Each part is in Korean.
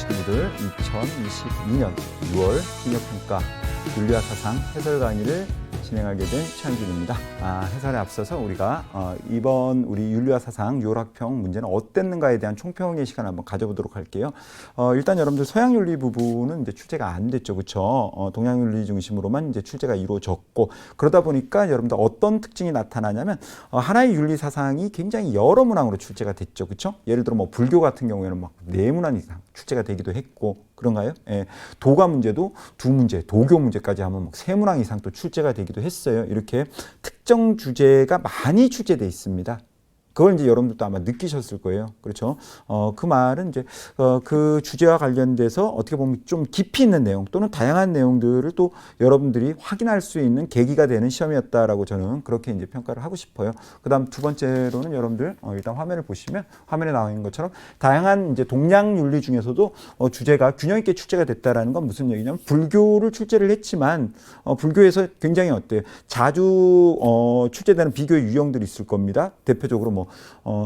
시기분들 2022년 6월 학력평가 윤리와 사상 해설 강의를 진행하게 된 최한준입니다. 해설에 앞서서 우리가 이번 우리 윤리와 사상 6월 학평 문제는 어땠는가에 대한 총평의 시간을 한번 가져보도록 할게요. 일단 여러분들 서양윤리 부분은 이제 출제가 안 됐죠, 그렇죠? 동양윤리 중심으로만 이제 출제가 이루어졌고, 그러다 보니까 여러분들 어떤 특징이 나타나냐면 하나의 윤리 사상이 굉장히 여러 문항으로 출제가 됐죠, 그렇죠? 예를 들어 뭐 불교 같은 경우에는 막 4문항 이상 출제가 되기도 했고, 그런가요? 예. 도가 문제도 2문제, 도교 문제까지 하면 막 3문항 이상 또 출제가 되기도 했어요. 이렇게 특정 주제가 많이 출제되어 있습니다. 그걸 이제 여러분들도 아마 느끼셨을 거예요. 그렇죠? 그 말은 이제 그 주제와 관련돼서 어떻게 보면 좀 깊이 있는 내용 또는 다양한 내용들을 또 여러분들이 확인할 수 있는 계기가 되는 시험이었다라고 저는 그렇게 이제 평가를 하고 싶어요. 그다음 두 번째로는 여러분들 일단 화면을 보시면 화면에 나와 있는 것처럼 다양한 이제 동양 윤리 중에서도 주제가 균형 있게 출제가 됐다라는 건 무슨 얘기냐면 불교를 출제를 했지만 불교에서 굉장히 어때요? 자주 출제되는 비교의 유형들이 있을 겁니다. 대표적으로 뭐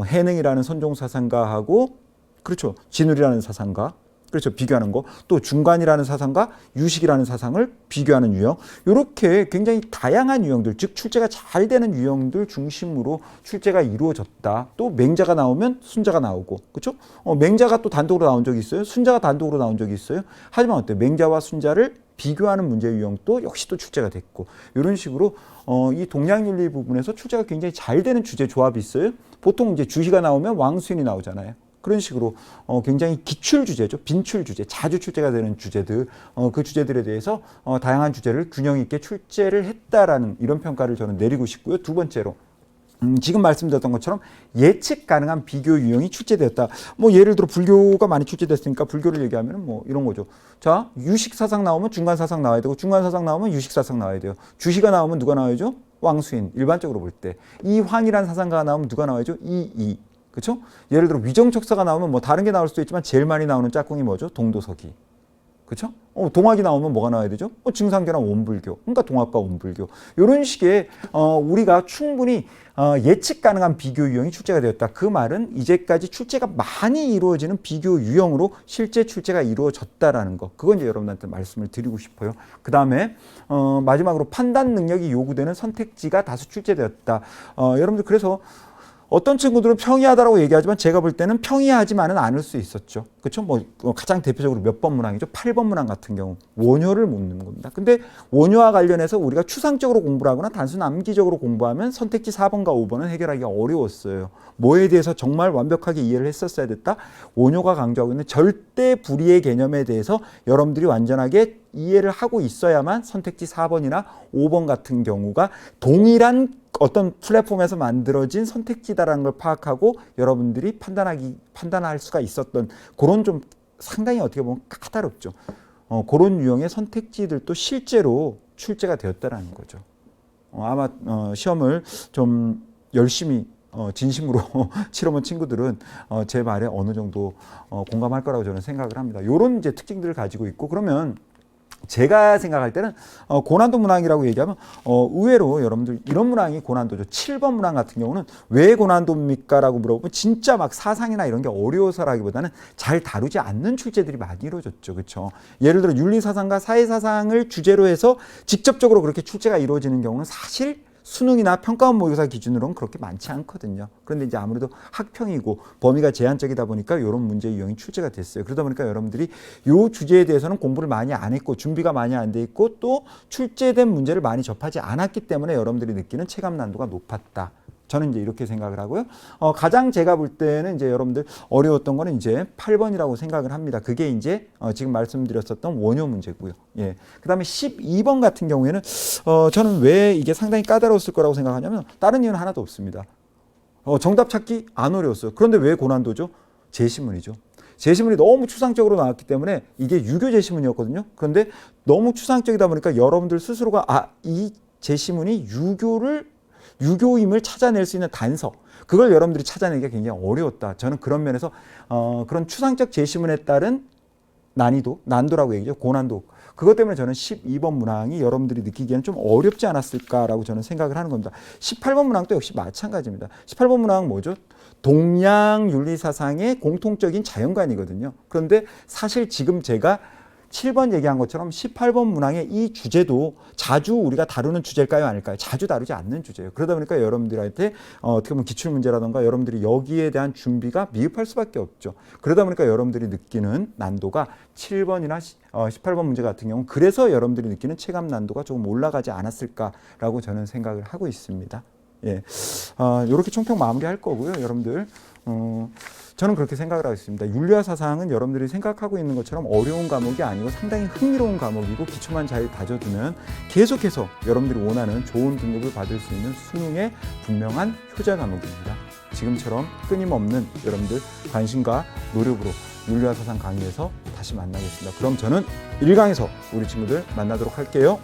해능이라는 선종 사상가하고 그렇죠 진울이라는 사상가 그렇죠 비교하는 거 또 중관이라는 사상과 유식이라는 사상을 비교하는 유형 이렇게 굉장히 다양한 유형들 즉 출제가 잘 되는 유형들 중심으로 출제가 이루어졌다. 또 맹자가 나오면 순자가 나오고 그렇죠 맹자가 또 단독으로 나온 적이 있어요. 순자가 단독으로 나온 적이 있어요. 하지만 어때 맹자와 순자를 비교하는 문제 유형도 역시 또 출제가 됐고 이런 식으로 이 동양윤리 부분에서 출제가 굉장히 잘 되는 주제 조합이 있어요. 보통 이제 주희가 나오면 왕수인이 나오잖아요. 그런 식으로 굉장히 기출 주제죠. 빈출 주제, 자주 출제가 되는 주제들, 그 주제들에 대해서 다양한 주제를 균형 있게 출제를 했다라는 이런 평가를 저는 내리고 싶고요. 두 번째로 지금 말씀드렸던 것처럼 예측 가능한 비교 유형이 출제되었다. 뭐 예를 들어 불교가 많이 출제됐으니까 불교를 얘기하면 뭐 이런 거죠. 자, 유식 사상 나오면 중간 사상 나와야 되고 중간 사상 나오면 유식 사상 나와야 돼요. 주시가 나오면 누가 나와야죠? 왕수인. 일반적으로 볼 때. 이황이라는 사상가가 나오면 누가 나와야죠? 이이. 그렇죠? 예를 들어 위정척사가 나오면 뭐 다른 게 나올 수도 있지만 제일 많이 나오는 짝꿍이 뭐죠? 동도서기. 그렇죠? 동학이 나오면 뭐가 나와야 되죠? 증상계나 원불교. 그러니까 동학과 원불교. 이런 식의 우리가 충분히 예측 가능한 비교 유형이 출제가 되었다. 그 말은 이제까지 출제가 많이 이루어지는 비교 유형으로 실제 출제가 이루어졌다라는 거. 그건 이제 여러분한테 말씀을 드리고 싶어요. 그 다음에 마지막으로 판단 능력이 요구되는 선택지가 다수 출제되었다. 여러분들 그래서 어떤 친구들은 평이하다라고 얘기하지만 제가 볼 때는 평이하지만은 않을 수 있었죠. 그렇죠? 뭐 가장 대표적으로 몇 번 문항이죠? 8번 문항 같은 경우 원효를 묻는 겁니다. 근데 원효와 관련해서 우리가 추상적으로 공부를 하거나 단순 암기적으로 공부하면 선택지 4번과 5번은 해결하기가 어려웠어요. 뭐에 대해서 정말 완벽하게 이해를 했었어야 됐다? 원효가 강조하고 있는 절대 불이의 개념에 대해서 여러분들이 완전하게 이해를 하고 있어야만 선택지 4번이나 5번 같은 경우가 동일한 어떤 플랫폼에서 만들어진 선택지다라는 걸 파악하고 여러분들이 판단할 수가 있었던 그런 좀 상당히 어떻게 보면 까다롭죠. 그런 유형의 선택지들도 실제로 출제가 되었다라는 거죠. 아마 시험을 좀 열심히 진심으로 치러본 친구들은 제 말에 어느 정도 공감할 거라고 저는 생각을 합니다. 이런 이제 특징들을 가지고 있고 그러면 제가 생각할 때는 고난도 문항이라고 얘기하면 의외로 여러분들 이런 문항이 고난도죠. 7번 문항 같은 경우는 왜 고난도입니까? 라고 물어보면 진짜 막 사상이나 이런 게 어려워서라기보다는 잘 다루지 않는 출제들이 많이 이루어졌죠. 그렇죠? 예를 들어 윤리사상과 사회사상을 주제로 해서 직접적으로 그렇게 출제가 이루어지는 경우는 사실 수능이나 평가원 모의고사 기준으로는 그렇게 많지 않거든요. 그런데 이제 아무래도 학평이고 범위가 제한적이다 보니까 이런 문제 유형이 출제가 됐어요. 그러다 보니까 여러분들이 이 주제에 대해서는 공부를 많이 안 했고 준비가 많이 안 돼 있고 또 출제된 문제를 많이 접하지 않았기 때문에 여러분들이 느끼는 체감 난도가 높았다. 저는 이제 이렇게 생각을 하고요. 가장 제가 볼 때는 이제 여러분들 어려웠던 거는 이제 8번이라고 생각을 합니다. 그게 이제 지금 말씀드렸었던 원효 문제고요. 예. 그 다음에 12번 같은 경우에는 저는 왜 이게 상당히 까다로웠을 거라고 생각하냐면 다른 이유는 하나도 없습니다. 정답 찾기 안 어려웠어요. 그런데 왜 고난도죠? 제시문이죠. 제시문이 너무 추상적으로 나왔기 때문에 이게 유교 제시문이었거든요. 그런데 너무 추상적이다 보니까 여러분들 스스로가 이 제시문이 유교임을 찾아낼 수 있는 단서 그걸 여러분들이 찾아내기가 굉장히 어려웠다. 저는 그런 면에서 그런 추상적 제시문에 따른 난도라고 얘기죠. 고난도. 그것 때문에 저는 12번 문항이 여러분들이 느끼기에는 좀 어렵지 않았을까라고 저는 생각을 하는 겁니다. 18번 문항도 역시 마찬가지입니다. 18번 문항은 뭐죠? 동양 윤리 사상의 공통적인 자연관이거든요. 그런데 사실 지금 제가 7번 얘기한 것처럼 18번 문항의 이 주제도 자주 우리가 다루는 주제일까요? 아닐까요? 자주 다루지 않는 주제예요. 그러다 보니까 여러분들한테 어떻게 보면 기출문제라든가 여러분들이 여기에 대한 준비가 미흡할 수밖에 없죠. 그러다 보니까 여러분들이 느끼는 난도가 7번이나 18번 문제 같은 경우는 그래서 여러분들이 느끼는 체감 난도가 조금 올라가지 않았을까라고 저는 생각을 하고 있습니다. 예, 이렇게 총평 마무리할 거고요, 여러분들. 저는 그렇게 생각을 하고 있습니다. 윤리와 사상은 여러분들이 생각하고 있는 것처럼 어려운 과목이 아니고 상당히 흥미로운 과목이고 기초만 잘 다져두면 계속해서 여러분들이 원하는 좋은 등급을 받을 수 있는 수능의 분명한 효자 과목입니다. 지금처럼 끊임없는 여러분들 관심과 노력으로 윤리와 사상 강의에서 다시 만나겠습니다. 그럼 저는 1강에서 우리 친구들 만나도록 할게요.